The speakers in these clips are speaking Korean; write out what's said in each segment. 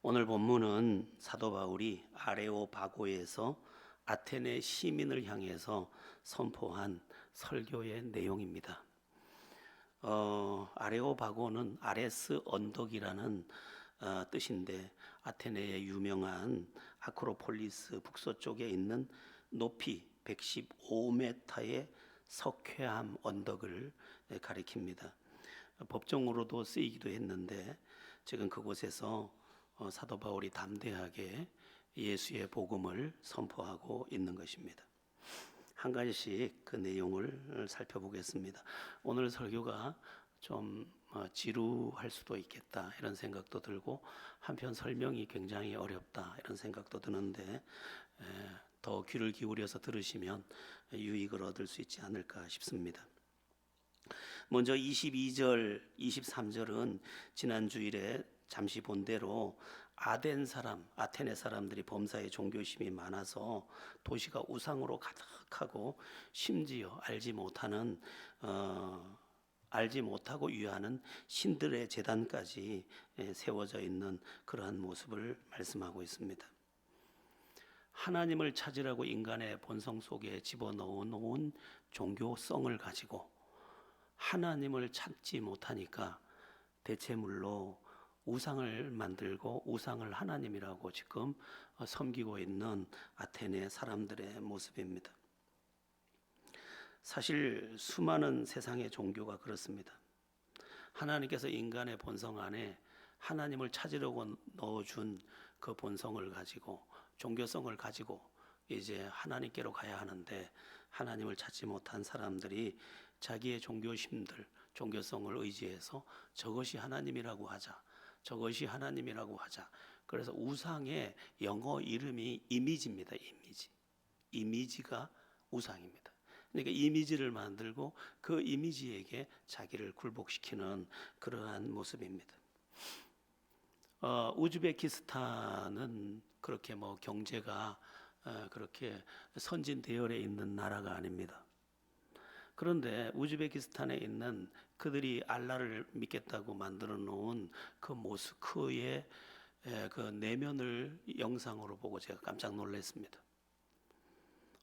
오늘 본문은 사도 바울이 아레오바고에서 아테네 시민을 향해서 선포한 설교의 내용입니다. 아레오바고는 아레스 언덕이라는 뜻인데 아테네의 유명한 아크로폴리스 북서쪽에 있는 높이 115m의 석회암 언덕을 가리킵니다. 법정으로도 쓰이기도 했는데 지금 그곳에서 사도 바울이 담대하게 예수의 복음을 선포하고 있는 것입니다. 한 가지씩 그 내용을 살펴보겠습니다. 오늘 설교가 좀 지루할 수도 있겠다 이런 생각도 들고 한편 설명이 굉장히 어렵다 이런 생각도 드는데 더 귀를 기울여서 들으시면 유익을 얻을 수 있지 않을까 싶습니다. 먼저 22절, 23절은 지난 주일에 잠시 본 대로 아테네 사람들이 범사에 종교심이 많아서 도시가 우상으로 가득하고 심지어 알지 못하고 유하는 신들의 제단까지 세워져 있는 그러한 모습을 말씀하고 있습니다. 하나님을 찾으라고 인간의 본성 속에 집어넣어 놓은 종교성을 가지고 하나님을 찾지 못하니까 대체물로 우상을 만들고 우상을 하나님이라고 지금 섬기고 있는 아테네 사람들의 모습입니다. 사실 수많은 세상의 종교가 그렇습니다. 하나님께서 인간의 본성 안에 하나님을 찾으려고 넣어준 그 본성을 가지고 종교성을 가지고 이제 하나님께로 가야 하는데 하나님을 찾지 못한 사람들이 자기의 종교심들, 종교성을 의지해서 저것이 하나님이라고 하자. 저것이 하나님이라고 하자. 그래서 우상의 영어 이름이 이미지입니다. 이미지. 이미지가 우상입니다. 그러니까 이미지를 만들고 그 이미지에게 자기를 굴복시키는 그러한 모습입니다. 우즈베키스탄은 그렇게 경제가 그렇게 선진 대열에 있는 나라가 아닙니다. 그런데 우즈베키스탄에 있는 그들이 알라를 믿겠다고 만들어 놓은 그 모스크의 그 내면을 영상으로 보고 제가 깜짝 놀랐습니다.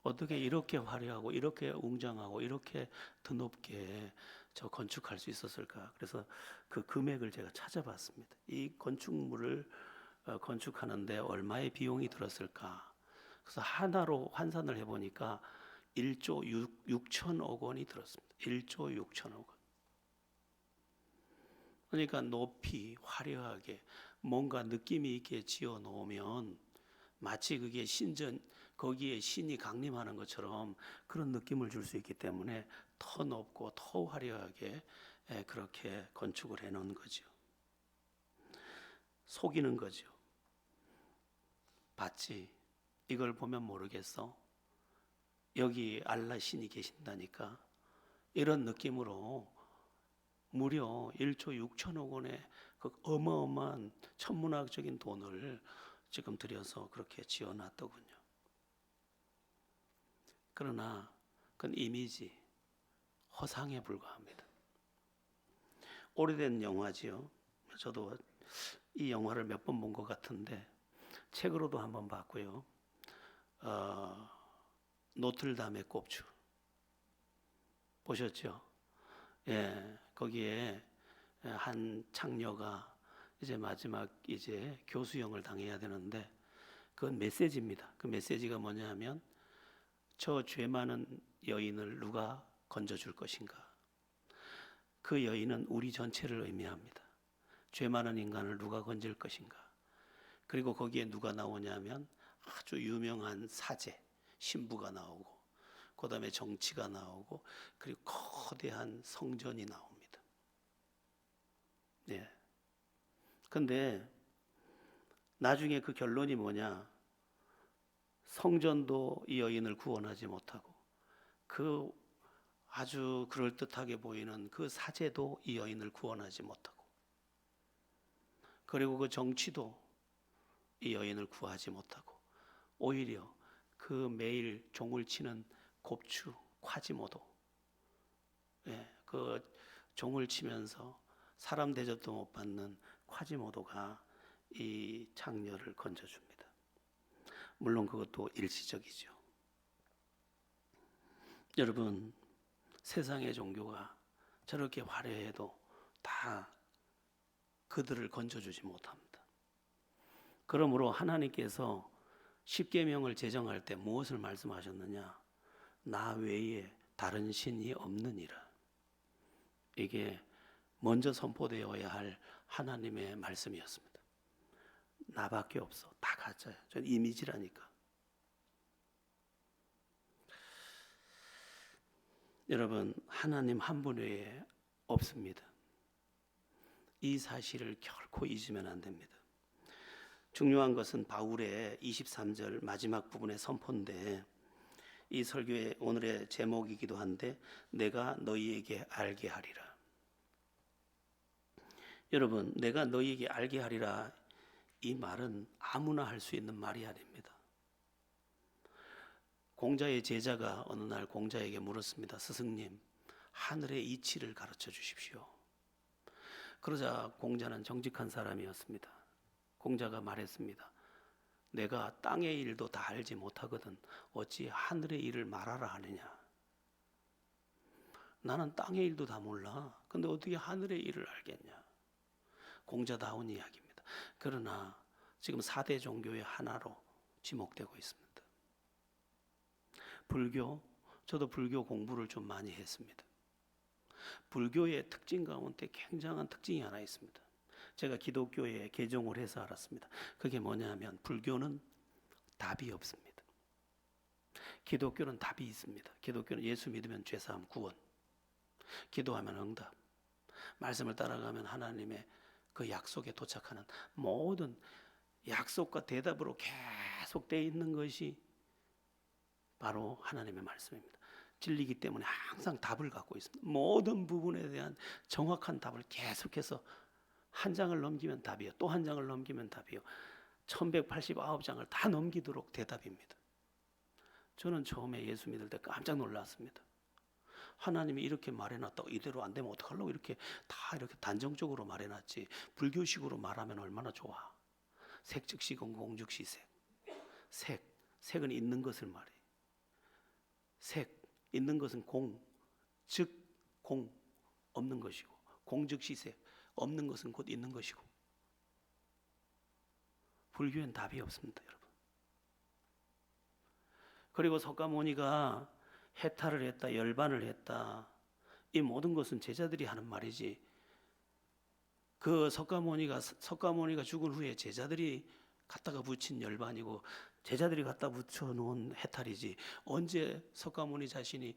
어떻게 이렇게 화려하고 이렇게 웅장하고 이렇게 드높게 저 건축할 수 있었을까? 그래서 그 금액을 제가 찾아봤습니다. 이 건축물을 건축하는데 얼마의 비용이 들었을까? 그래서 하나로 환산을 해보니까 1조 6천억 원이 들었습니다. 1조 6천억 원. 그러니까 높이 화려하게 뭔가 느낌이 있게 지어 놓으면 마치 그게 거기에 신이 강림하는 것처럼 그런 느낌을 줄 수 있기 때문에 더 높고 더 화려하게 그렇게 건축을 해 놓은 거죠. 속이는 거죠. 봤지? 이걸 보면 모르겠어? 여기 알라 신이 계신다니까. 이런 느낌으로 무려 1조 6천억 원의 그 어마어마한 천문학적인 돈을 지금 들여서 그렇게 지어놨더군요. 그러나 그건 이미지, 허상에 불과합니다. 오래된 영화지요. 저도 이 영화를 몇 번 본 것 같은데 책으로도 한번 봤고요. 노틀담의 꼽주 보셨죠? 예, 거기에 한 창녀가 이제 마지막 이제 교수형을 당해야 되는데 그건 메시지입니다. 그 메시지가 뭐냐면 저 죄 많은 여인을 누가 건져줄 것인가? 그 여인은 우리 전체를 의미합니다. 죄 많은 인간을 누가 건질 것인가? 그리고 거기에 누가 나오냐면 아주 유명한 사제, 신부가 나오고 그 다음에 정치가 나오고 그리고 거대한 성전이 나옵니다. 예. 근데 나중에 그 결론이 뭐냐? 성전도 이 여인을 구원하지 못하고 그 아주 그럴듯하게 보이는 그 사제도 이 여인을 구원하지 못하고 그리고 그 정치도 이 여인을 구하지 못하고 오히려 그 매일 종을 치는 곱추 콰지모도 그 종을 치면서 사람 대접도 못 받는 콰지모도가 이 창녀를 건져줍니다. 물론 그것도 일시적이죠. 여러분, 세상의 종교가 저렇게 화려해도 다 그들을 건져주지 못합니다. 그러므로 하나님께서 십계명을 제정할 때 무엇을 말씀하셨느냐? 나 외에 다른 신이 없느니라. 이게 먼저 선포되어야 할 하나님의 말씀이었습니다. 나밖에 없어. 다 가짜야. 전 이미지라니까. 여러분, 하나님 한 분 외에 없습니다. 이 사실을 결코 잊으면 안 됩니다. 중요한 것은 바울의 23절 마지막 부분의 선포인데, 이 설교의 오늘의 제목이기도 한데, 내가 너희에게 알게 하리라. 여러분, 내가 너희에게 알게 하리라, 이 말은 아무나 할 수 있는 말이 아닙니다. 공자의 제자가 어느 날 공자에게 물었습니다. 스승님, 하늘의 이치를 가르쳐 주십시오. 그러자 공자는 정직한 사람이었습니다. 공자가 말했습니다. 내가 땅의 일도 다 알지 못하거든 어찌 하늘의 일을 말하라 하느냐. 나는 땅의 일도 다 몰라. 근데 어떻게 하늘의 일을 알겠냐. 공자다운 이야기입니다. 그러나 지금 4대 종교의 하나로 지목되고 있습니다. 불교, 저도 불교 공부를 좀 많이 했습니다. 불교의 특징 가운데 굉장한 특징이 하나 있습니다. 제가 기독교에 개종을 해서 알았습니다. 그게 뭐냐면 불교는 답이 없습니다. 기독교는 답이 있습니다. 기독교는 예수 믿으면 죄사함 구원, 기도하면 응답, 말씀을 따라가면 하나님의 그 약속에 도착하는 모든 약속과 대답으로 계속 되어 있는 것이 바로 하나님의 말씀입니다. 진리이기 때문에 항상 답을 갖고 있습니다. 모든 부분에 대한 정확한 답을 계속해서 한 장을 넘기면 답이요, 또 한 장을 넘기면 답이요, 1189장을 다 넘기도록 대답입니다. 저는 처음에 예수 믿을 때 깜짝 놀랐습니다. 하나님이 이렇게 말해놨다고 이대로 안 되면 어떡하려고 이렇게 다 이렇게 단정적으로 말해놨지. 불교식으로 말하면 얼마나 좋아. 색즉시공 공즉시색. 색은 있는 것을 말해. 색, 있는 것은 공, 즉 공, 없는 것이고, 공즉시색, 없는 것은 곧 있는 것이고. 불교엔 답이 없습니다, 여러분. 그리고 석가모니가 해탈을 했다, 열반을 했다, 이 모든 것은 제자들이 하는 말이지, 그 석가모니가 죽은 후에 제자들이 갖다가 붙인 열반이고 제자들이 갖다 붙여놓은 해탈이지, 언제 석가모니 자신이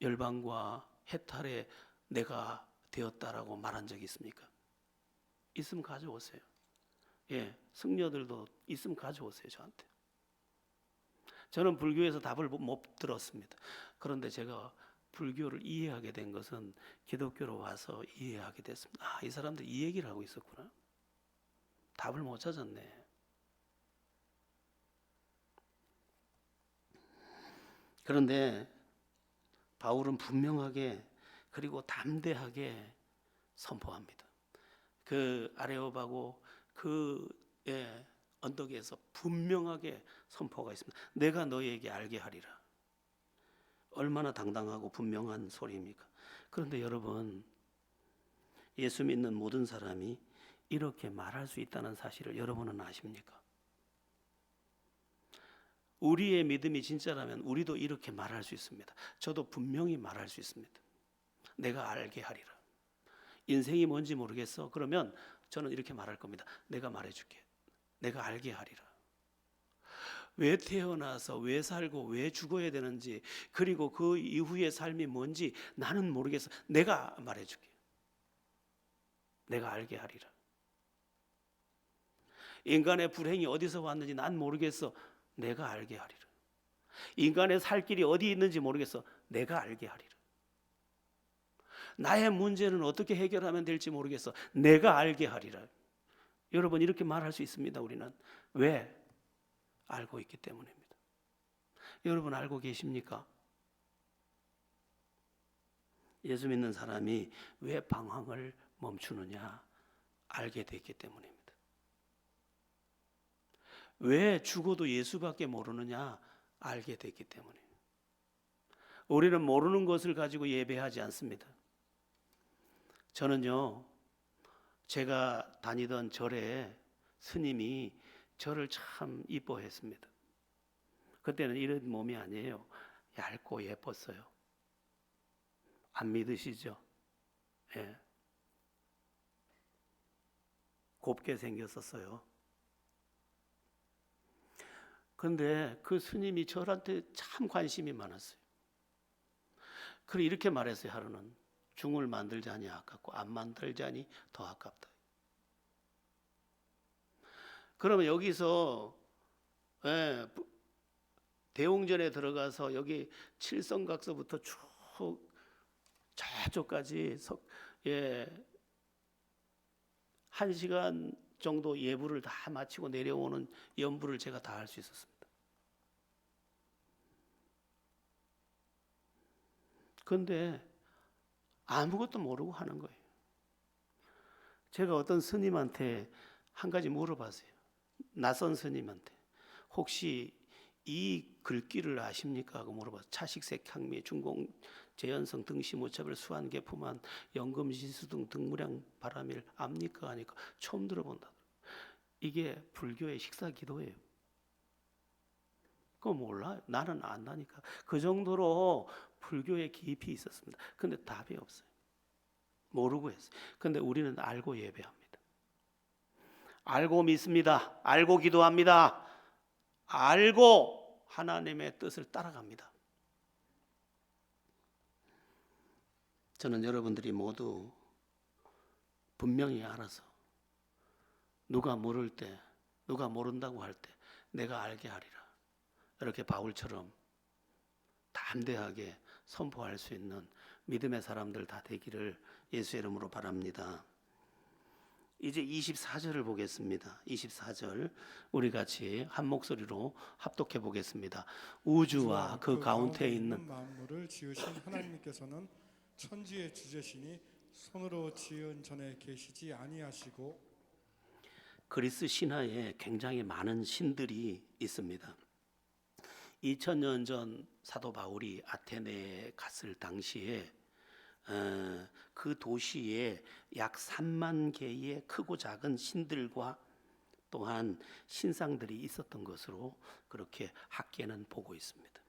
열반과 해탈에 내가 되었다라고 말한 적이 있습니까? 있으면 가져오세요. 예, 승려들도 있으면 가져오세요, 저한테. 저는 불교에서 답을 못 들었습니다. 그런데 제가 불교를 이해하게 된 것은 기독교로 와서 이해하게 됐습니다. 아, 이 사람들 이 얘기를 하고 있었구나. 답을 못 찾았네. 그런데 바울은 분명하게 그리고 담대하게 선포합니다. 그 아레오바고 그 언덕에서 분명하게 선포가 있습니다. 내가 너희에게 알게 하리라. 얼마나 당당하고 분명한 소리입니까? 그런데 여러분, 예수 믿는 모든 사람이 이렇게 말할 수 있다는 사실을 여러분은 아십니까? 우리의 믿음이 진짜라면 우리도 이렇게 말할 수 있습니다. 저도 분명히 말할 수 있습니다. 내가 알게 하리라. 인생이 뭔지 모르겠어. 그러면 저는 이렇게 말할 겁니다. 내가 말해줄게. 내가 알게 하리라. 왜 태어나서 왜 살고 왜 죽어야 되는지, 그리고 그 이후의 삶이 뭔지 나는 모르겠어. 내가 말해줄게. 내가 알게 하리라. 인간의 불행이 어디서 왔는지 난 모르겠어. 내가 알게 하리라. 인간의 살 길이 어디 있는지 모르겠어. 내가 알게 하리라. 나의 문제는 어떻게 해결하면 될지 모르겠어. 내가 알게 하리라. 여러분, 이렇게 말할 수 있습니다. 우리는 왜? 알고 있기 때문입니다. 여러분, 알고 계십니까? 예수 믿는 사람이 왜 방황을 멈추느냐? 알게 됐기 때문입니다. 왜 죽어도 예수밖에 모르느냐? 알게 됐기 때문에. 우리는 모르는 것을 가지고 예배하지 않습니다. 저는요, 제가 다니던 절에 스님이 저를 참 이뻐했습니다. 그때는 이런 몸이 아니에요. 얇고 예뻤어요. 안 믿으시죠? 예. 곱게 생겼었어요. 그런데 그 스님이 저한테 참 관심이 많았어요. 그래 이렇게 말했어요. 하루는 중을 만들자니 아깝고 안 만들자니 더 아깝다. 그러면 여기서 예, 대웅전에 들어가서 여기 칠성각서부터 쭉 저쪽까지 예, 1시간 정도 예불을 다 마치고 내려오는 연불을 제가 다 할 수 있었습니다. 그런데 아무것도 모르고 하는 거예요. 제가 어떤 스님한테 한 가지 물어봤어요. 낯선 스님한테 혹시 이 글귀를 아십니까? 하고 물어봤어요. 차식색 향미 중공 재현성 등시무차별 수한계품한 연금시수등 등무량 바람일 압니까? 하니까 처음 들어본다. 이게 불교의 식사기도예요. 그거 몰라요. 나는 안다니까. 그 정도로 불교에 깊이 있었습니다. 근데 답이 없어요. 모르고 했어요. 근데 우리는 알고 예배합니다. 알고 믿습니다. 알고 기도합니다. 알고 하나님의 뜻을 따라갑니다. 저는 여러분들이 모두 분명히 알아서 누가 모를 때, 누가 모른다고 할 때 내가 알게 하리라. 이렇게 바울처럼 담대하게 선포할 수 있는 믿음의 사람들 다 되기를 예수 이름으로 바랍니다. 이제 24절을 보겠습니다. 24절 우리 같이 한 목소리로 합독해 보겠습니다. 우주와 그 가운데에 있는 만물을 지으신 하나님께서는 천지의 주제시니 손으로 지은 전에 계시지 아니하시고. 그리스 신화에 굉장히 많은 신들이 있습니다. 2000년 전 사도 바울이 아테네에 갔을 당시에 그 도시에 약 3만 개의 크고 작은 신들과 또한 신상들이 있었던 것으로 그렇게 학계는 보고 있습니다.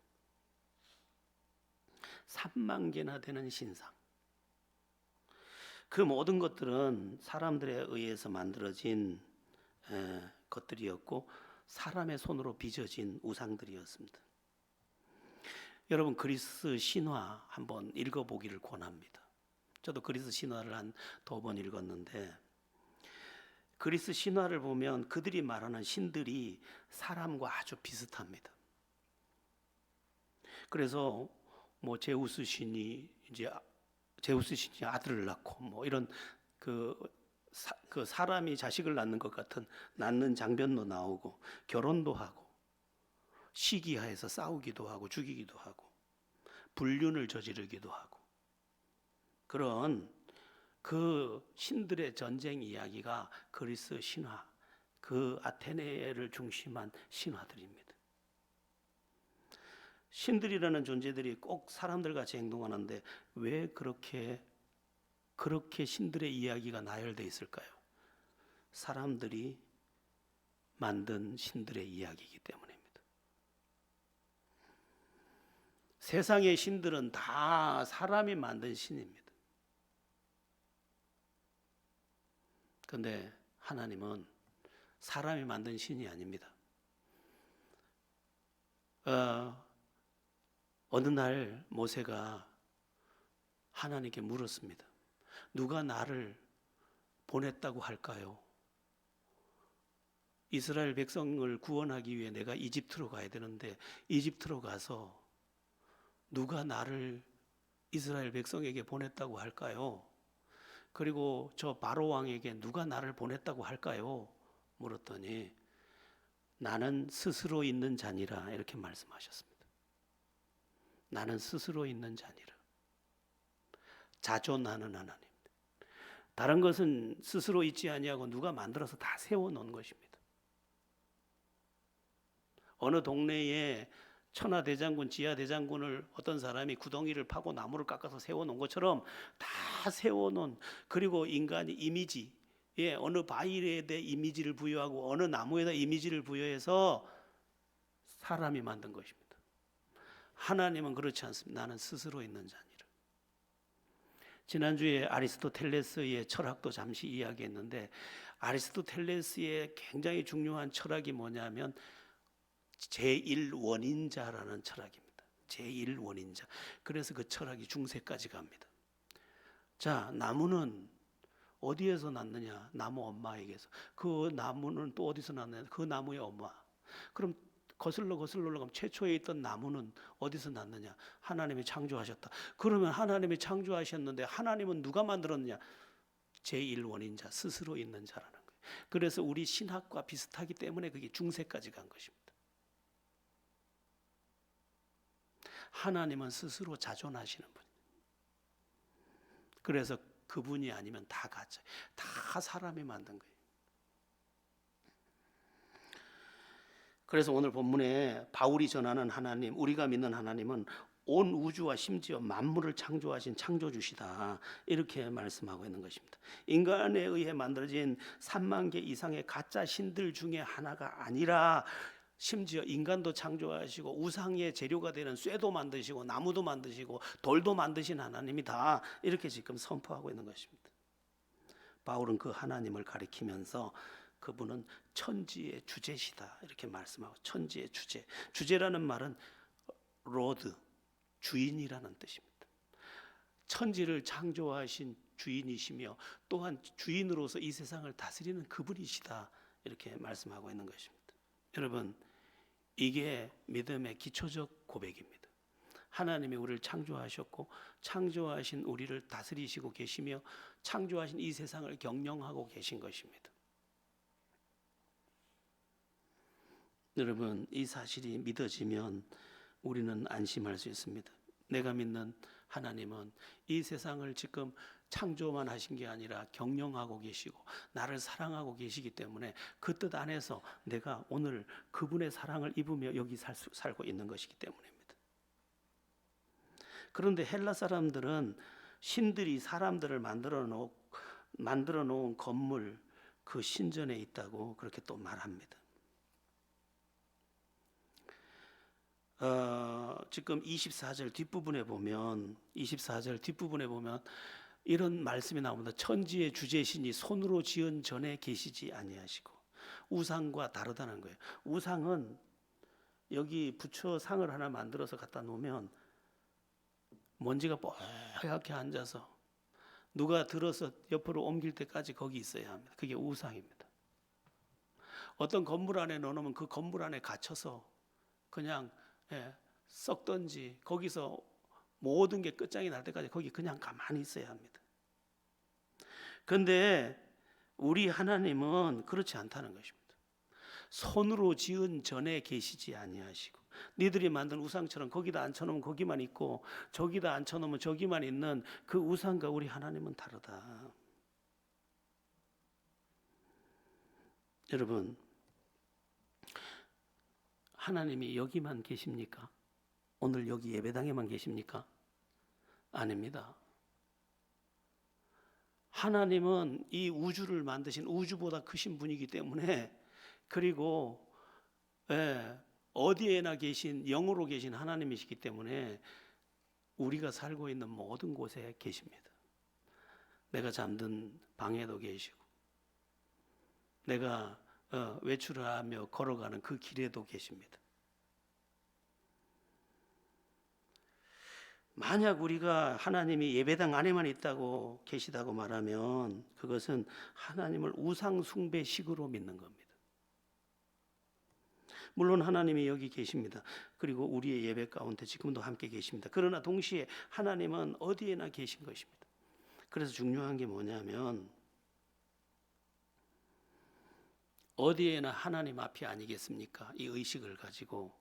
3만 개나 되는 신상. 그 모든 것들은 사람들에 의해서 만들어진 것들이었고 사람의 손으로 빚어진 우상들이었습니다. 여러분 그리스 신화 한번 읽어보기를 권합니다. 저도 그리스 신화를 한 2번 읽었는데 그리스 신화를 보면 그들이 말하는 신들이 사람과 아주 비슷합니다. 그래서 뭐 제우스 신이 아들을 낳고 뭐 이런 그 사람이 자식을 낳는 것 같은 낳는 장면도 나오고 결혼도 하고 시기하에서 싸우기도 하고 죽이기도 하고 불륜을 저지르기도 하고 그런 그 신들의 전쟁 이야기가 그리스 신화, 그 아테네를 중심한 신화들입니다. 신들이라는 존재들이 꼭 사람들같이 행동하는데 왜 그렇게 신들의 이야기가 나열되어 있을까요? 사람들이 만든 신들의 이야기이기 때문입니다. 세상의 신들은 다 사람이 만든 신입니다. 그런데 하나님은 사람이 만든 신이 아닙니다. 어느 날 모세가 하나님께 물었습니다. 누가 나를 보냈다고 할까요? 이스라엘 백성을 구원하기 위해 내가 이집트로 가야 되는데 이집트로 가서 누가 나를 이스라엘 백성에게 보냈다고 할까요? 그리고 저 바로 왕에게 누가 나를 보냈다고 할까요? 물었더니 나는 스스로 있는 자니라 이렇게 말씀하셨습니다. 나는 스스로 있는 자니라. 자존하는 하나님. 다른 것은 스스로 있지 아니하고 누가 만들어서 다 세워놓은 것입니다. 어느 동네에 천하대장군, 지하대장군을 어떤 사람이 구덩이를 파고 나무를 깎아서 세워놓은 것처럼 다 세워놓은, 그리고 인간이 이미지, 어느 바위에 대해 이미지를 부여하고 어느 나무에다 이미지를 부여해서 사람이 만든 것입니다. 하나님은 그렇지 않습니다. 나는 스스로 있는 자니라. 지난주에 아리스토텔레스의 철학도 잠시 이야기했는데, 아리스토텔레스의 굉장히 중요한 철학이 뭐냐면 제1원인자라는 철학입니다. 제1원인자. 그래서 그 철학이 중세까지 갑니다. 자, 나무는 어디에서 났느냐? 나무 엄마에게서. 그 나무는 또 어디서 났느냐? 그 나무의 엄마. 그럼 거슬러 올라가면 최초에 있던 나무는 어디서 났느냐? 하나님이 창조하셨다. 그러면 하나님이 창조하셨는데 하나님은 누가 만들었느냐? 제1원인자, 스스로 있는 자라는 거예요. 그래서 우리 신학과 비슷하기 때문에 그게 중세까지 간 것입니다. 하나님은 스스로 자존하시는 분. 그래서 그분이 아니면 다 가짜, 다 사람이 만든 거예요. 그래서 오늘 본문에 바울이 전하는 하나님, 우리가 믿는 하나님은 온 우주와 심지어 만물을 창조하신 창조주시다, 이렇게 말씀하고 있는 것입니다. 인간에 의해 만들어진 3만 개 이상의 가짜 신들 중에 하나가 아니라 심지어 인간도 창조하시고 우상의 재료가 되는 쇠도 만드시고 나무도 만드시고 돌도 만드신 하나님이다, 이렇게 지금 선포하고 있는 것입니다. 바울은 그 하나님을 가리키면서 그분은 천지의 주제시다, 이렇게 말씀하고, 천지의 주제. 주제라는 말은 로드, 주인이라는 뜻입니다. 천지를 창조하신 주인이시며 또한 주인으로서 이 세상을 다스리는 그분이시다, 이렇게 말씀하고 있는 것입니다. 여러분, 이게 믿음의 기초적 고백입니다. 하나님이 우리를 창조하셨고 창조하신 우리를 다스리시고 계시며 창조하신 이 세상을 경영하고 계신 것입니다. 여러분, 이 사실이 믿어지면 우리는 안심할 수 있습니다. 내가 믿는 하나님은 이 세상을 지금 창조만 하신 게 아니라 경영하고 계시고 나를 사랑하고 계시기 때문에 그 뜻 안에서 내가 오늘 그분의 사랑을 입으며 여기 살고 있는 것이기 때문입니다. 그런데 헬라 사람들은 신들이 사람들을 만들어 놓은 건물, 그 신전에 있다고 그렇게 또 말합니다. 지금 24절 뒷부분에 보면 이런 말씀이 나옵니다. 천지의 주제신이 손으로 지은 전에 계시지 아니하시고. 우상과 다르다는 거예요. 우상은 여기 부처 상을 하나 만들어서 갖다 놓으면 먼지가 뽀얗게 앉아서 누가 들어서 옆으로 옮길 때까지 거기 있어야 합니다. 그게 우상입니다. 어떤 건물 안에 넣어놓으면 그 건물 안에 갇혀서 그냥 썩든지 거기서 모든 게 끝장이 날 때까지 거기 그냥 가만히 있어야 합니다. 그런데 우리 하나님은 그렇지 않다는 것입니다. 손으로 지은 전에 계시지 아니하시고, 니들이 만든 우상처럼 거기다 앉혀놓으면 거기만 있고 저기다 앉혀놓으면 저기만 있는 그 우상과 우리 하나님은 다르다. 여러분, 하나님이 여기만 계십니까? 오늘 여기 예배당에만 계십니까? 아닙니다. 하나님은 이 우주를 만드신 우주보다 크신 분이기 때문에, 그리고 어디에나 계신 영으로 계신 하나님이시기 때문에 우리가 살고 있는 모든 곳에 계십니다. 내가 잠든 방에도 계시고 내가 외출을 하며 걸어가는 그 길에도 계십니다. 만약 우리가 하나님이 예배당 안에만 있다고 계시다고 말하면 그것은 하나님을 우상 숭배식으로 믿는 겁니다. 물론 하나님이 여기 계십니다. 그리고 우리의 예배 가운데 지금도 함께 계십니다. 그러나 동시에 하나님은 어디에나 계신 것입니다. 그래서 중요한 게 뭐냐면 어디에나 하나님 앞이 아니겠습니까? 이 의식을 가지고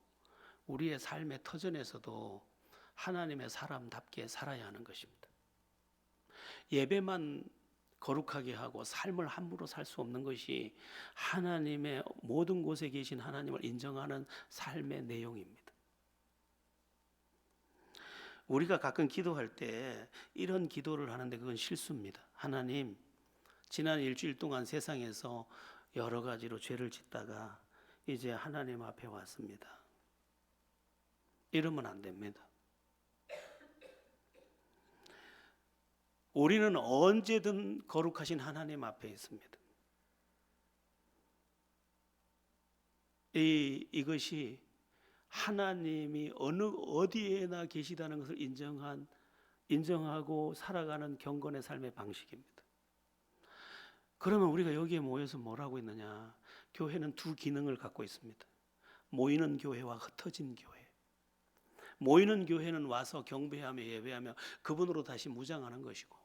우리의 삶의 터전에서도 하나님의 사람답게 살아야 하는 것입니다. 예배만 거룩하게 하고 삶을 함부로 살 수 없는 것이 하나님의 모든 곳에 계신 하나님을 인정하는 삶의 내용입니다. 우리가 가끔 기도할 때 이런 기도를 하는데 그건 실수입니다. 하나님, 지난 일주일 동안 세상에서 여러 가지로 죄를 짓다가 이제 하나님 앞에 왔습니다. 이러면 안 됩니다. 우리는 언제든 거룩하신 하나님 앞에 있습니다. 이것이 하나님이 어디에나 계시다는 것을 인정하고 살아가는 경건의 삶의 방식입니다. 그러면 우리가 여기에 모여서 뭘 하고 있느냐? 교회는 두 기능을 갖고 있습니다. 모이는 교회와 흩어진 교회. 모이는 교회는 와서 경배하며 예배하며 그분으로 다시 무장하는 것이고,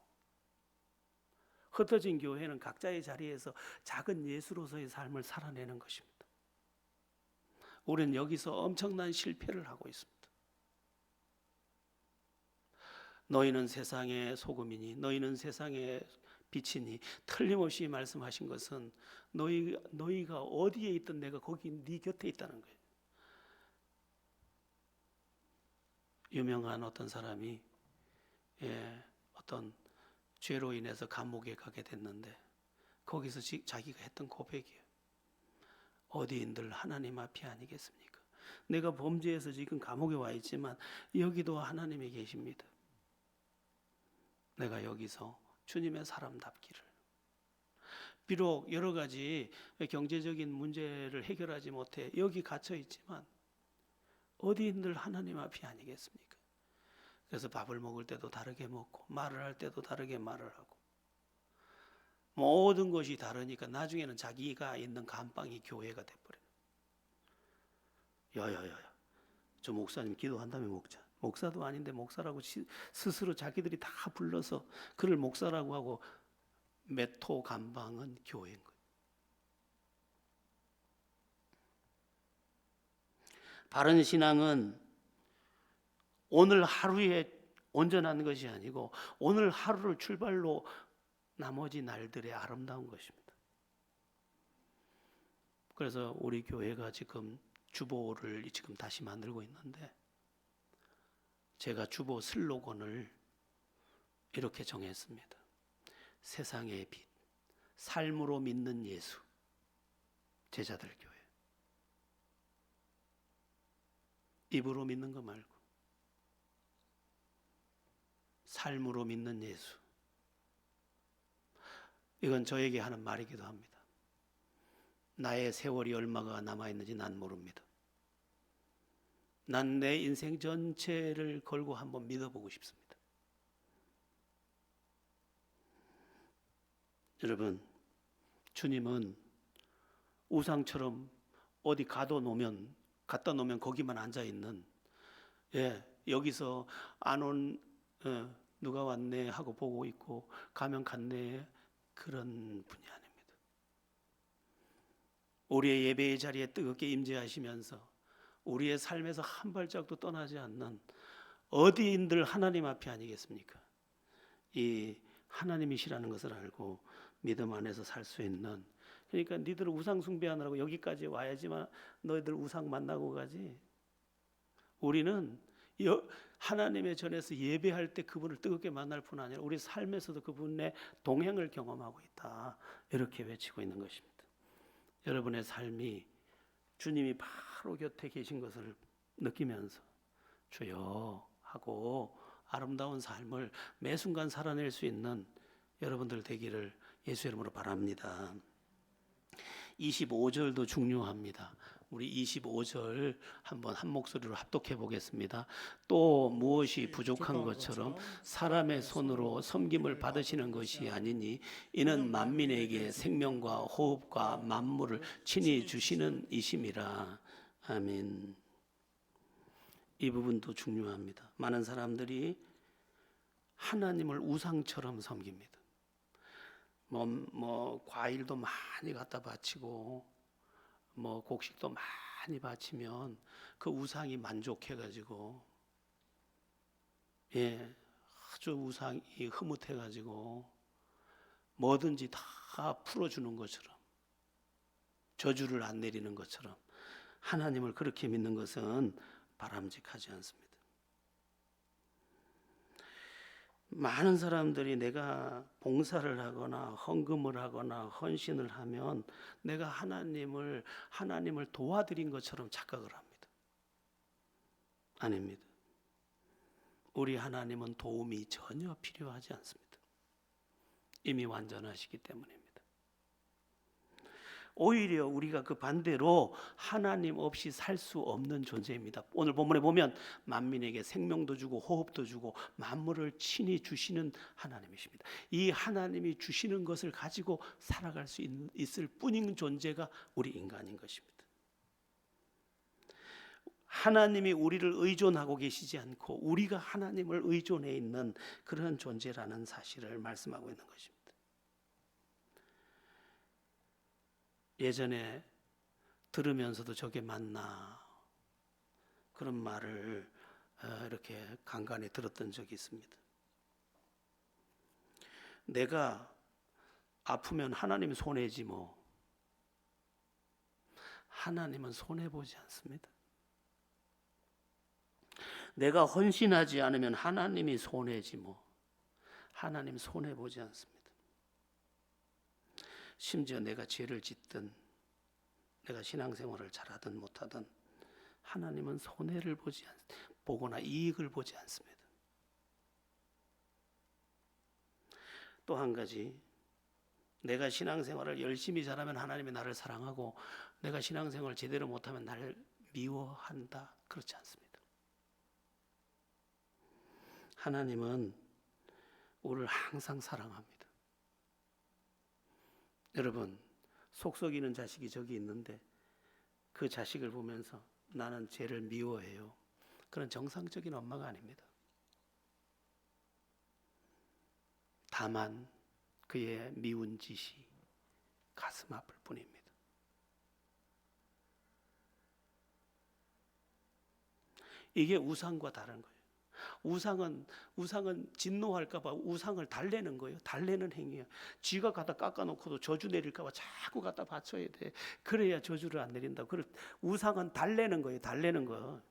흩어진 교회는 각자의 자리에서 작은 예수로서의 삶을 살아내는 것입니다. 우리는 여기서 엄청난 실패를 하고 있습니다. 너희는 세상의 소금이니 너희는 세상의 빛이니, 틀림없이 말씀하신 것은 너희가 어디에 있든 내가 거기 네 곁에 있다는 거예요. 유명한 어떤 사람이 어떤 죄로 인해서 감옥에 가게 됐는데 거기서 자기가 했던 고백이에요. 어디인들 하나님 앞이 아니겠습니까? 내가 범죄해서 지금 감옥에 와 있지만 여기도 하나님이 계십니다. 내가 여기서 주님의 사람답기를, 비록 여러 가지 경제적인 문제를 해결하지 못해 여기 갇혀 있지만 어디인들 하나님 앞이 아니겠습니까? 그래서 밥을 먹을 때도 다르게 먹고 말을 할 때도 다르게 말을 하고 모든 것이 다르니까 나중에는 자기가 있는 감방이 교회가 돼버려요. 야야야야, 저 목사님 기도한 다음에 먹자. 목사도 아닌데 목사라고 스스로 자기들이 다 불러서 그를 목사라고 하고 메토 감방은 교회인 거예요. 바른 신앙은 오늘 하루에 온전한 것이 아니고 오늘 하루를 출발로 나머지 날들의 아름다운 것입니다. 그래서 우리 교회가 지금 주보를 지금 다시 만들고 있는데 제가 주보 슬로건을 이렇게 정했습니다. 세상의 빛, 삶으로 믿는 예수, 제자들 교회. 입으로 믿는 거 말고 삶으로 믿는 예수. 이건 저에게 하는 말이기도 합니다. 나의 세월이 얼마가 남아있는지 난 모릅니다. 난 내 인생 전체를 걸고 한번 믿어보고 싶습니다. 여러분, 주님은 우상처럼 어디 갖다 놓으면 거기만 앉아있는, 여기서 안 온 누가 왔네 하고 보고 있고 가면 갔네, 그런 분이 아닙니다. 우리의 예배의 자리에 뜨겁게 임재하시면서 우리의 삶에서 한 발짝도 떠나지 않는 어디인들 하나님 앞이 아니겠습니까? 이 하나님이시라는 것을 알고 믿음 안에서 살 수 있는, 그러니까 니들 우상 숭배하느라고 여기까지 와야지만 너희들 우상 만나고 가지. 우리는 하나님의 전에서 예배할 때 그분을 뜨겁게 만날 뿐 아니라 우리 삶에서도 그분의 동행을 경험하고 있다, 이렇게 외치고 있는 것입니다. 여러분의 삶이 주님이 바로 곁에 계신 것을 느끼면서 주여 하고 아름다운 삶을 매 순간 살아낼 수 있는 여러분들 되기를 예수 이름으로 바랍니다. 25절도 중요합니다. 우리 25절 한번 한 목소리로 합독해 보겠습니다. 또 무엇이 부족한 것처럼 사람의 손으로 섬김을 받으시는 것이 아니니 이는 만민에게 생명과 호흡과 만물을 친히 주시는 이심이라. 아멘. 이 부분도 중요합니다. 많은 사람들이 하나님을 우상처럼 섬깁니다. 과일도 많이 갖다 바치고 곡식도 많이 바치면 그 우상이 만족해가지고 아주 우상이 흐뭇해가지고 뭐든지 다 풀어주는 것처럼, 저주를 안 내리는 것처럼 하나님을 그렇게 믿는 것은 바람직하지 않습니다. 많은 사람들이 내가 봉사를 하거나 헌금을 하거나 헌신을 하면 내가 하나님을 도와드린 것처럼 착각을 합니다. 아닙니다. 우리 하나님은 도움이 전혀 필요하지 않습니다. 이미 완전하시기 때문입니다. 오히려 우리가 그 반대로 하나님 없이 살 수 없는 존재입니다. 오늘 본문에 보면 만민에게 생명도 주고 호흡도 주고 만물을 친히 주시는 하나님이십니다. 이 하나님이 주시는 것을 가지고 살아갈 수 있을 뿐인 존재가 우리 인간인 것입니다. 하나님이 우리를 의존하고 계시지 않고 우리가 하나님을 의존해 있는 그런 존재라는 사실을 말씀하고 있는 것입니다. 예전에 들으면서도 저게 맞나 그런 말을 이렇게 간간히 들었던 적이 있습니다. 내가 아프면 하나님 손해지 뭐. 하나님은 손해보지 않습니다. 내가 헌신하지 않으면 하나님이 손해지 뭐. 하나님 손해보지 않습니다. 심지어 내가 죄를 짓든 내가 신앙생활을 잘하든 못하든 하나님은 손해를 보거나 이익을 보지 않습니다. 또 한 가지, 내가 신앙생활을 열심히 잘하면 하나님이 나를 사랑하고 내가 신앙생활을 제대로 못하면 나를 미워한다. 그렇지 않습니다. 하나님은 우리를 항상 사랑합니다. 여러분, 속 썩이는 자식이 저기 있는데 그 자식을 보면서 나는 쟤를 미워해요. 그런 정상적인 엄마가 아닙니다. 다만 그의 미운 짓이 가슴 아플 뿐입니다. 이게 우상과 다른 거예요. 우상은 진노할까봐 우상을 달래는 거예요. 달래는 행위야. 쥐가 갖다 깎아놓고도 저주 내릴까봐 자꾸 갖다 바쳐야 돼. 그래야 저주를 안 내린다. 우상은 달래는 거예요. 달래는 거.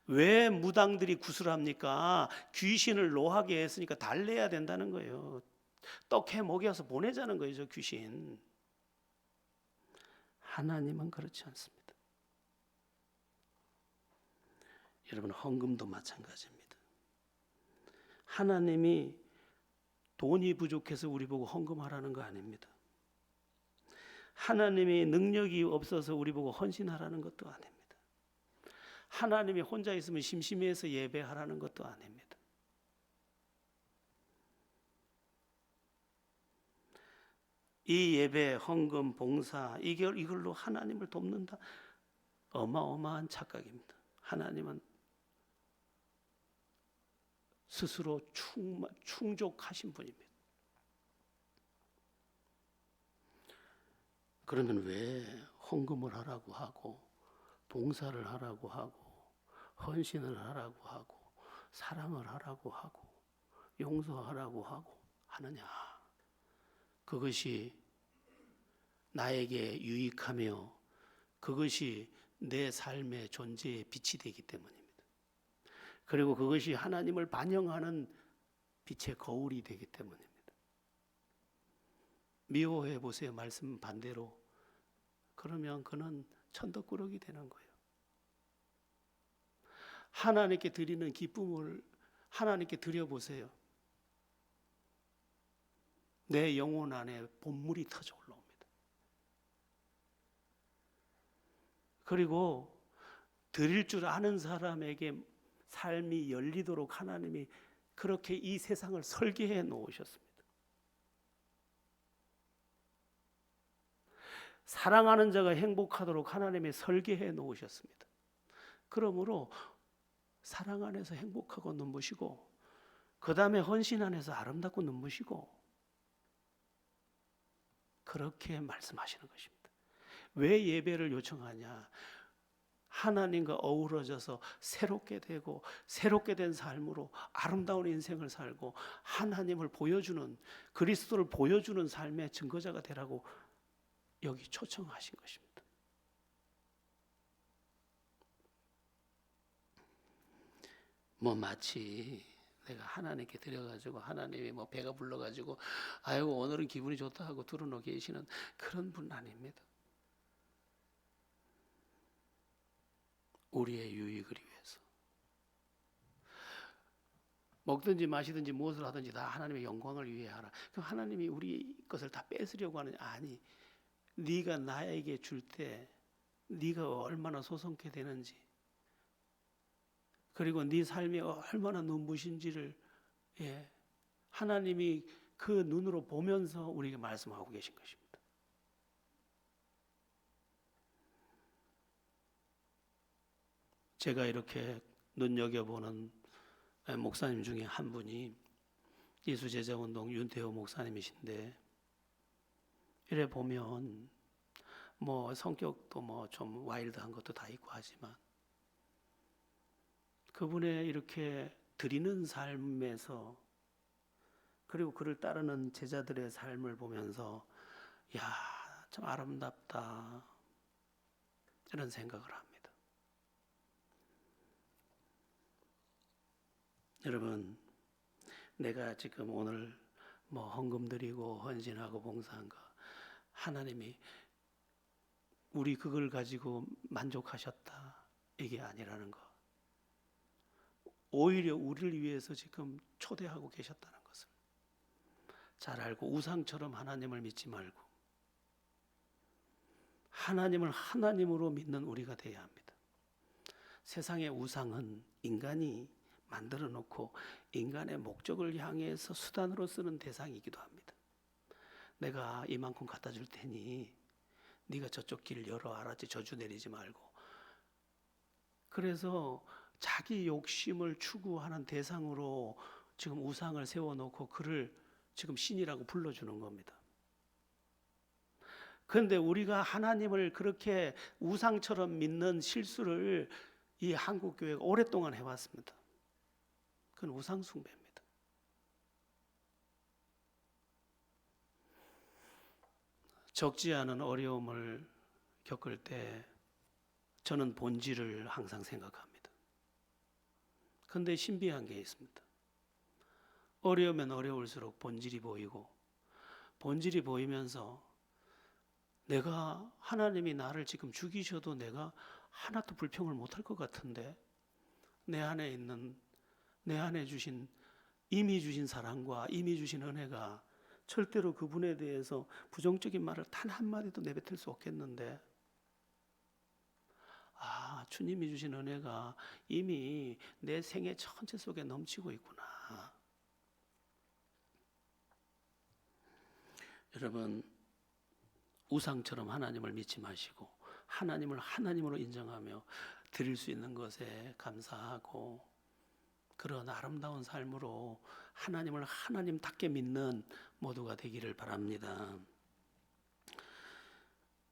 왜 무당들이 구슬합니까? 귀신을 노하게 했으니까 달래야 된다는 거예요. 떡해 먹여서 보내자는 거예요. 저 귀신. 하나님은 그렇지 않습니다. 여러분, 헌금도 마찬가지입니다. 하나님이 돈이 부족해서 우리 보고 헌금하라는 거 아닙니다. 하나님이 능력이 없어서 우리 보고 헌신하라는 것도 아닙니다. 하나님이 혼자 있으면 심심해서 예배하라는 것도 아닙니다. 이 예배, 헌금, 봉사 이걸로 하나님을 돕는다? 어마어마한 착각입니다. 하나님은 스스로 충족하신 분입니다. 그러면 왜 헌금을 하라고 하고 봉사를 하라고 하고 헌신을 하라고 하고 사랑을 하라고 하고 용서하라고 하고 하느냐? 그것이 나에게 유익하며 그것이 내 삶의 존재의 빛이 되기 때문입니다. 그리고 그것이 하나님을 반영하는 빛의 거울이 되기 때문입니다. 미워해 보세요. 말씀 반대로. 그러면 그는 천덕꾸러기 되는 거예요. 하나님께 드리는 기쁨을 하나님께 드려보세요. 내 영혼 안에 본물이 터져 올라옵니다. 그리고 드릴 줄 아는 사람에게 삶이 열리도록 하나님이 그렇게 이 세상을 설계해 놓으셨습니다. 사랑하는 자가 행복하도록 하나님이 설계해 놓으셨습니다. 그러므로 사랑 안에서 행복하고 눈부시고 그 다음에 헌신 안에서 아름답고 눈부시고 그렇게 말씀하시는 것입니다. 왜 예배를 요청하냐? 하나님과 어우러져서 새롭게 되고 새롭게 된 삶으로 아름다운 인생을 살고 하나님을 보여주는, 그리스도를 보여주는 삶의 증거자가 되라고 여기 초청하신 것입니다. 뭐 마치 내가 하나님께 드려가지고 하나님이 뭐 배가 불러가지고 아이고 오늘은 기분이 좋다 하고 들어놓 계시는 그런 분 아닙니다. 우리의 유익을 위해서 먹든지 마시든지 무엇을 하든지 다 하나님의 영광을 위해 하라. 그럼 하나님이 우리 것을 다 뺏으려고 하느냐? 아니, 네가 나에게 줄 때 네가 얼마나 소성케 되는지, 그리고 네 삶이 얼마나 눈부신지를 하나님이 그 눈으로 보면서 우리에게 말씀하고 계신 것입니다. 제가 이렇게 눈여겨보는 목사님 중에 한 분이 예수제자운동 윤태호 목사님이신데, 이래 보면 뭐 성격도 뭐 좀 와일드한 것도 다 있고 하지만 그분의 이렇게 드리는 삶에서, 그리고 그를 따르는 제자들의 삶을 보면서 야, 참 아름답다 이런 생각을 합니다. 여러분, 내가 지금 오늘 뭐 헌금 드리고 헌신하고 봉사한 거, 하나님이 우리 그걸 가지고 만족하셨다 이게 아니라는 거, 오히려 우리를 위해서 지금 초대하고 계셨다는 것을 잘 알고 우상처럼 하나님을 믿지 말고 하나님을 하나님으로 믿는 우리가 되어야 합니다. 세상의 우상은 인간이 만들어 놓고 인간의 목적을 향해서 수단으로 쓰는 대상이기도 합니다. 내가 이만큼 갖다 줄 테니 네가 저쪽 길 열어, 알았지? 저주 내리지 말고. 그래서 자기 욕심을 추구하는 대상으로 지금 우상을 세워놓고 그를 지금 신이라고 불러주는 겁니다. 그런데 우리가 하나님을 그렇게 우상처럼 믿는 실수를 이 한국교회가 오랫동안 해왔습니다. 그건 우상숭배입니다. 적지 않은 어려움을 겪을 때 저는 본질을 항상 생각합니다. 그런데 신비한 게 있습니다. 어려우면 어려울수록 본질이 보이고, 본질이 보이면서 내가, 하나님이 나를 지금 죽이셔도 내가 하나도 불평을 못할 것 같은데, 내 안에 주신, 이미 주신 사랑과 이미 주신 은혜가 절대로 그분에 대해서 부정적인 말을 단 한마디도 내뱉을 수 없겠는데, 아, 주님이 주신 은혜가 이미 내 생애 전체 속에 넘치고 있구나. 여러분, 우상처럼 하나님을 믿지 마시고 하나님을 하나님으로 인정하며 드릴 수 있는 것에 감사하고, 그런 아름다운 삶으로 하나님을 하나님답게 믿는 모두가 되기를 바랍니다.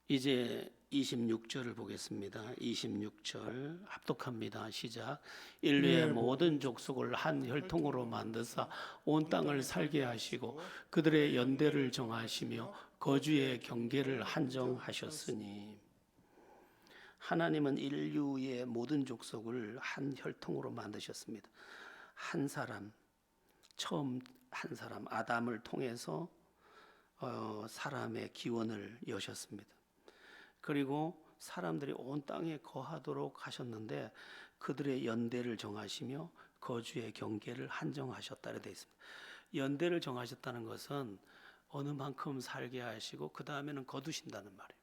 이제 26절을 보겠습니다. 26절 합독합니다. 시작. 인류의 모든 족속을 한 혈통으로 만드사 온 땅을 살게 하시고 그들의 연대를 정하시며 거주의 경계를 한정하셨으니. 하나님은 인류의 모든 족속을 한 혈통으로 만드셨습니다. 한 사람, 처음 한 사람 아담을 통해서 사람의 기원을 여셨습니다. 그리고 사람들이 온 땅에 거하도록 하셨는데 그들의 연대를 정하시며 거주의 경계를 한정하셨다 되어 있습니다. 연대를 정하셨다는 것은 어느 만큼 살게 하시고 그 다음에는 거두신다는 말이에요.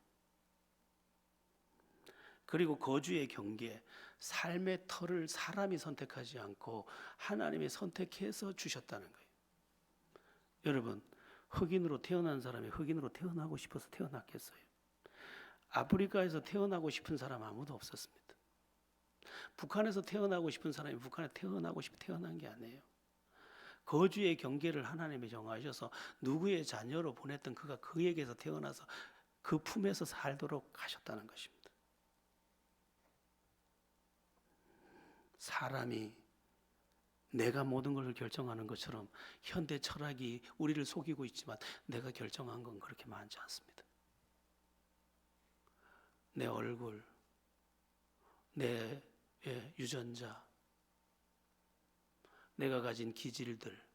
그리고 거주의 경계, 삶의 터를 사람이 선택하지 않고 하나님이 선택해서 주셨다는 거예요. 여러분, 흑인으로 태어난 사람이 흑인으로 태어나고 싶어서 태어났겠어요? 아프리카에서 태어나고 싶은 사람 아무도 없었습니다. 북한에서 태어나고 싶은 사람이 북한에 태어나고 싶어 태어난 게 아니에요. 거주의 경계를 하나님이 정하셔서 누구의 자녀로 보냈던 그가 그에게서 태어나서 그 품에서 살도록 하셨다는 것입니다. 사람이 내가 모든 것을 결정하는 것처럼 현대 철학이 우리를 속이고 있지만 내가 결정한 건 그렇게 많지 않습니다. 내 얼굴, 내 유전자, 내가 가진 기질들,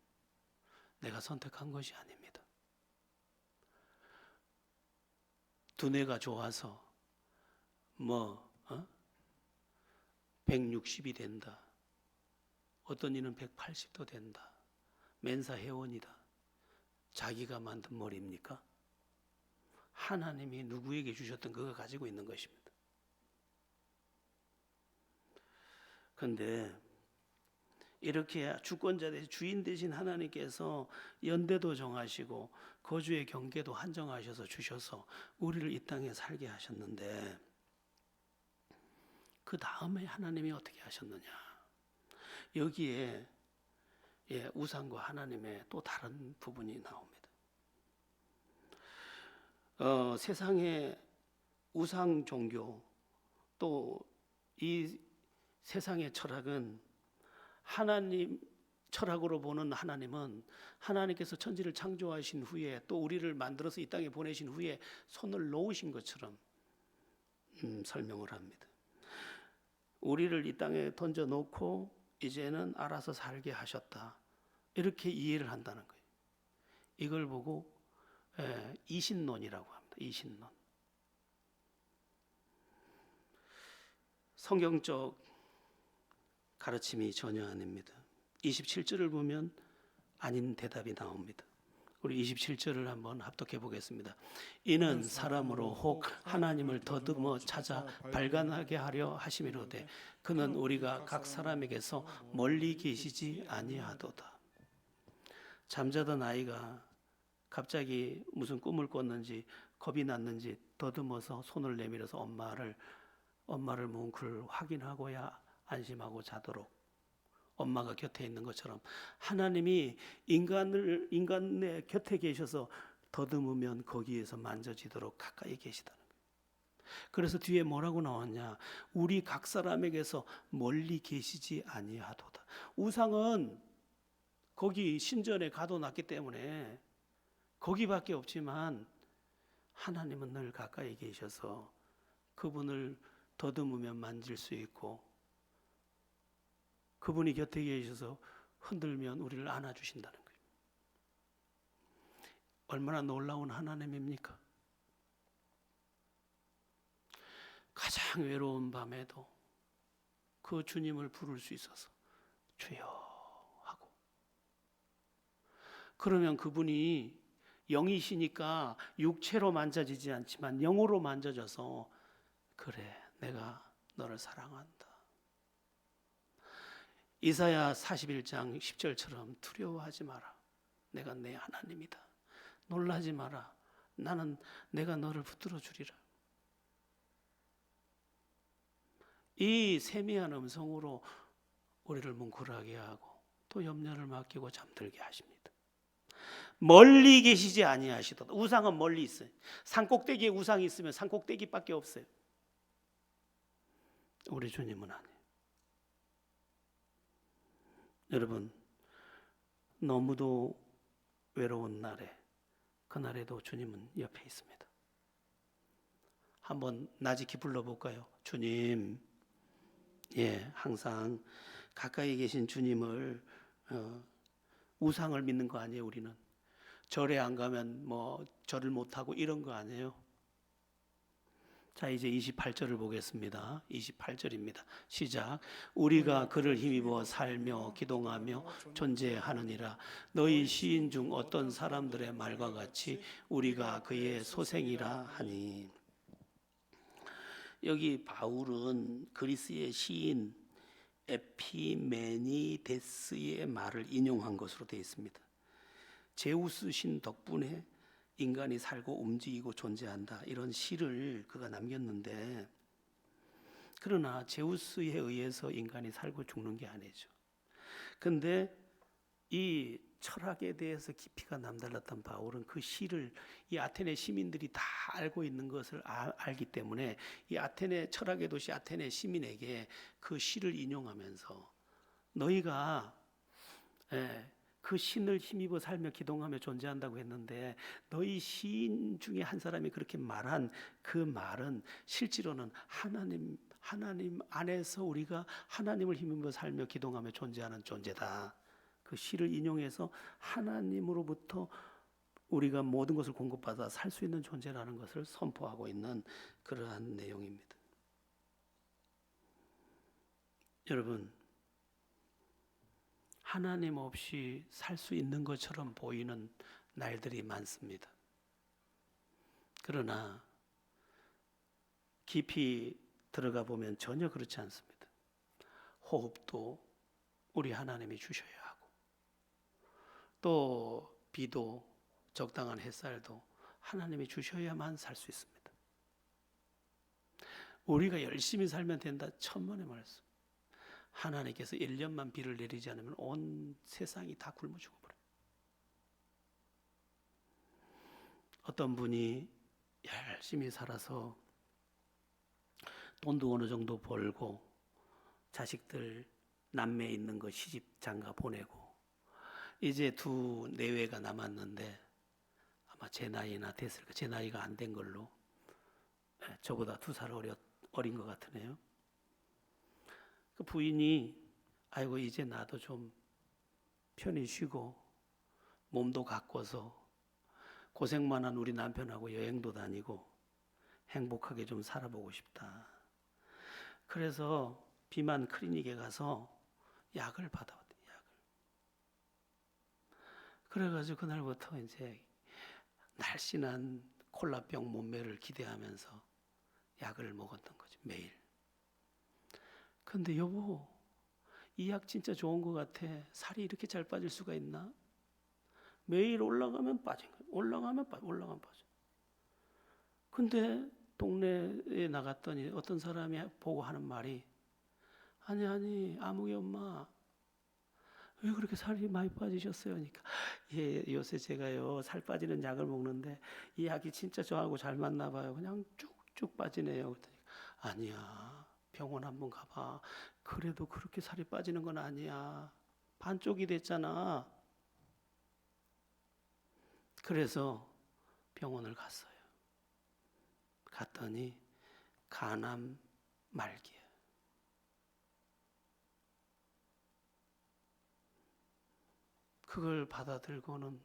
내가 선택한 것이 아닙니다. 두뇌가 좋아서 160이 된다. 어떤 이는 180도 된다. 멘사 회원이다. 자기가 만든 머리입니까? 하나님이 누구에게 주셨던 그거 가지고 있는 것입니다. 그런데 이렇게 주권자 대신 주인 되신 하나님께서 연대도 정하시고 거주의 경계도 한정하셔서 주셔서 우리를 이 땅에 살게 하셨는데 그 다음에 하나님이 어떻게 하셨느냐? 여기에 우상과 하나님의 또 다른 부분이 나옵니다. 세상의 우상 종교 또 이 세상의 철학은 하나님 철학으로 보는 하나님은 하나님께서 천지를 창조하신 후에 또 우리를 만들어서 이 땅에 보내신 후에 손을 놓으신 것처럼 설명을 합니다. 우리를 이 땅에 던져놓고 이제는 알아서 살게 하셨다. 이렇게 이해를 한다는 거예요. 이걸 보고 이신론이라고 합니다. 이신론. 성경적 가르침이 전혀 아닙니다. 27절을 보면 아닌 대답이 나옵니다. 우리 27절을 한번 합독해 보겠습니다. 이는 사람으로 혹 하나님을 더듬어 찾아 발견하게 하려 하심이로되 그는 우리가 각 사람에게서 멀리 계시지 아니하도다. 잠자던 아이가 갑자기 무슨 꿈을 꿨는지 겁이 났는지 더듬어서 손을 내밀어서 엄마를 뭉클 확인하고야 안심하고 자도록 엄마가 곁에 있는 것처럼 하나님이 인간의 곁에 계셔서 더듬으면 거기에서 만져지도록 가까이 계시다는 거예요. 그래서 뒤에 뭐라고 나왔냐? 우리 각 사람에게서 멀리 계시지 아니하도다. 우상은 거기 신전에 가둬놨기 때문에 거기밖에 없지만 하나님은 늘 가까이 계셔서 그분을 더듬으면 만질 수 있고 그분이 곁에 계셔서 흔들면 우리를 안아주신다는 거예요. 얼마나 놀라운 하나님입니까? 가장 외로운 밤에도 그 주님을 부를 수 있어서 주여 하고 그러면 그분이 영이시니까 육체로 만져지지 않지만 영으로 만져져서 그래 내가 너를 사랑한다. 이사야 41장 10절처럼 두려워하지 마라. 내가 내 하나님이다. 놀라지 마라. 나는 내가 너를 붙들어 주리라. 이 세미한 음성으로 우리를 뭉클하게 하고 또 염려를 맡기고 잠들게 하십니다. 멀리 계시지 아니하시도다. 우상은 멀리 있어요. 산꼭대기에 우상이 있으면 산꼭대기밖에 없어요. 우리 주님은 아니에요. 여러분 너무도 외로운 날에 그날에도 주님은 옆에 있습니다. 한번 나직히 불러볼까요? 주님. 항상 가까이 계신 주님을 우상을 믿는 거 아니에요. 우리는 절에 안 가면 절을 못하고 이런 거 아니에요. 자 이제 28절을 보겠습니다. 28절입니다. 시작. 우리가 그를 힘입어 살며 기동하며 존재하느니라. 너희 시인 중 어떤 사람들의 말과 같이 우리가 그의 소생이라 하니. 여기 바울은 그리스의 시인 에피메니데스의 말을 인용한 것으로 되어 있습니다. 제우스 신 덕분에 인간이 살고 움직이고 존재한다 이런 시를 그가 남겼는데 그러나 제우스에 의해서 인간이 살고 죽는 게 아니죠. 그런데 이 철학에 대해서 깊이가 남달랐던 바울은 그 시를 이 아테네 시민들이 다 알고 있는 것을 알기 때문에 이 아테네 철학의 도시 아테네 시민에게 그 시를 인용하면서 너희가 그 신을 힘입어 살며 기동하며 존재한다고 했는데 너희 시인 중에 한 사람이 그렇게 말한 그 말은 실제로는 하나님 안에서 우리가 하나님을 힘입어 살며 기동하며 존재하는 존재다. 그 시를 인용해서 하나님으로부터 우리가 모든 것을 공급받아 살 수 있는 존재라는 것을 선포하고 있는 그러한 내용입니다. 여러분, 하나님 없이 살 수 있는 것처럼 보이는 날들이 많습니다. 그러나 깊이 들어가 보면 전혀 그렇지 않습니다. 호흡도 우리 하나님이 주셔야 하고, 또 비도 적당한 햇살도 하나님이 주셔야만 살 수 있습니다. 우리가 열심히 살면 된다, 천만의 말씀. 하나님께서 1년만 비를 내리지 않으면 온 세상이 다 굶어 죽어버려요. 어떤 분이 열심히 살아서 돈도 어느 정도 벌고 자식들 남매에 있는 거 시집 장가 보내고 이제 2 내외가 남았는데 아마 제 나이나 됐을 까 제 나이가 안 된 걸로 저보다 2살 어린 것 같으네요. 그 부인이 아이고 이제 나도 좀 편히 쉬고 몸도 가꿔서 고생만 한 우리 남편하고 여행도 다니고 행복하게 좀 살아보고 싶다. 그래서 비만 클리닉에 가서 약을 받아왔대. 약을. 그래가지고 그날부터 이제 날씬한 콜라병 몸매를 기대하면서 약을 먹었던 거죠. 매일. 근데 여보, 이 약 진짜 좋은 것 같아. 살이 이렇게 잘 빠질 수가 있나? 매일 올라가면 빠진 거야. 올라가면 빠져. 근데 동네에 나갔더니 어떤 사람이 보고 하는 말이 아니 아무개 엄마 왜 그렇게 살이 많이 빠지셨어요? 그러니까 예, 요새 제가요 살 빠지는 약을 먹는데 이 약이 진짜 저하고 잘 맞나 봐요. 그냥 쭉쭉 빠지네요. 그랬더니 아니야, 병원 한번 가봐. 그래도 그렇게 살이 빠지는 건 아니야. 반쪽이 됐잖아. 그래서 병원을 갔어요. 갔더니 간암 말기야. 그걸 받아들고는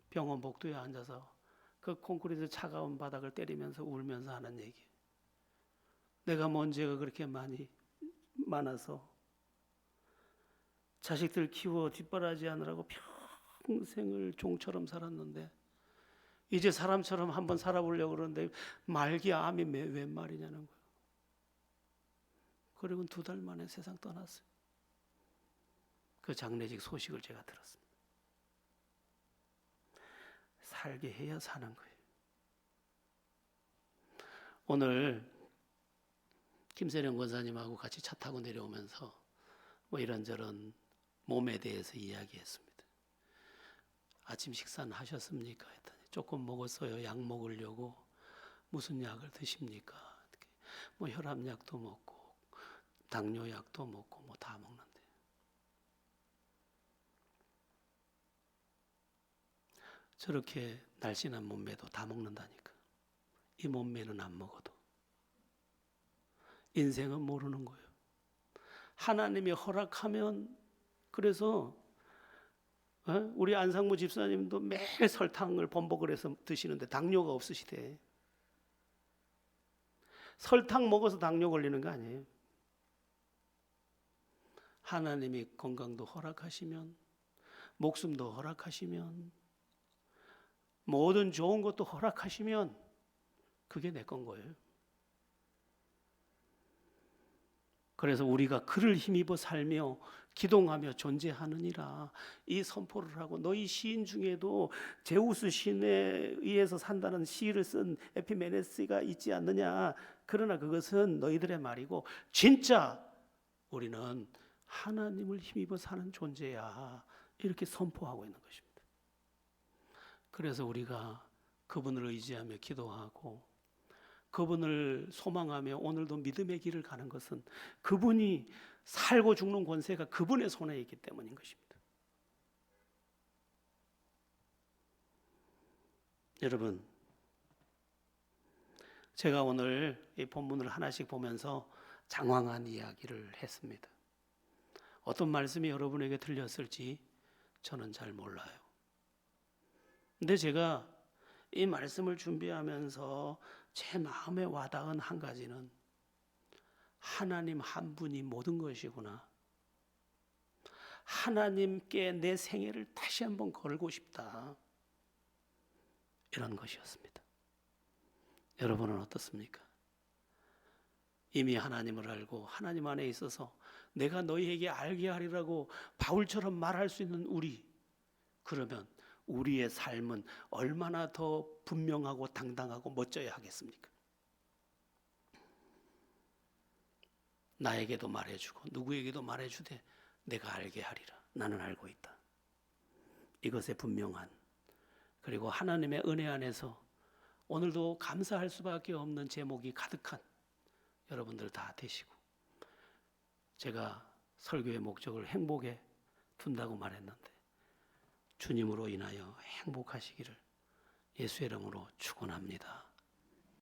병원 복도에 앉아서 그 콘크리트 차가운 바닥을 때리면서 울면서 하는 얘기. 내가 먼지가 그렇게 많아서 자식들 키워 뒷바라지 하느라고 평생을 종처럼 살았는데 이제 사람처럼 한번 살아보려고 그러는데 말기 암이 웬 말이냐는 거예요. 그리고 2달 만에 세상 떠났어요. 그 장례식 소식을 제가 들었습니다. 살게 해야 사는 거예요. 오늘 김세령 권사님하고 같이 차 타고 내려오면서 뭐 이런저런 몸에 대해서 이야기했습니다. 아침 식사는 하셨습니까? 했더니 조금 먹었어요. 약 먹으려고. 무슨 약을 드십니까? 뭐 혈압약도 먹고 당뇨약도 먹고 뭐 다 먹는데 저렇게 날씬한 몸매도 다 먹는다니까. 이 몸매는 안 먹어도 인생은 모르는 거예요. 하나님이 허락하면. 그래서 우리 안상무 집사님도 매일 설탕을 번복을 해서 드시는데 당뇨가 없으시대. 설탕 먹어서 당뇨 걸리는 거 아니에요. 하나님이 건강도 허락하시면, 목숨도 허락하시면, 모든 좋은 것도 허락하시면 그게 내 건 거예요. 그래서 우리가 그를 힘입어 살며 기동하며 존재하느니라 이 선포를 하고, 너희 시인 중에도 제우스 신에 의해서 산다는 시를 쓴 에피메네스가 있지 않느냐. 그러나 그것은 너희들의 말이고 진짜 우리는 하나님을 힘입어 사는 존재야. 이렇게 선포하고 있는 것입니다. 그래서 우리가 그분을 의지하며 기도하고 그분을 소망하며 오늘도 믿음의 길을 가는 것은 그분이 살고 죽는 권세가 그분의 손에 있기 때문인 것입니다. 여러분, 제가 오늘 이 본문을 하나씩 보면서 장황한 이야기를 했습니다. 어떤 말씀이 여러분에게 들렸을지 저는 잘 몰라요. 근데 제가 이 말씀을 준비하면서 제 마음에 와닿은 한 가지는 하나님 한 분이 모든 것이구나. 하나님께 내 생애를 다시 한번 걸고 싶다. 이런 것이었습니다. 여러분은 어떻습니까? 이미 하나님을 알고 하나님 안에 있어서 내가 너희에게 알게 하리라고 바울처럼 말할 수 있는 우리, 그러면 우리의 삶은 얼마나 더 분명하고 당당하고 멋져야 하겠습니까? 나에게도 말해주고 누구에게도 말해주되 내가 알게 하리라. 나는 알고 있다. 이것의 분명한, 그리고 하나님의 은혜 안에서 오늘도 감사할 수밖에 없는 제목이 가득한 여러분들 다 되시고, 제가 설교의 목적을 행복에 둔다고 말했는데 주님으로 인하여 행복하시기를 예수의 이름으로 축원합니다.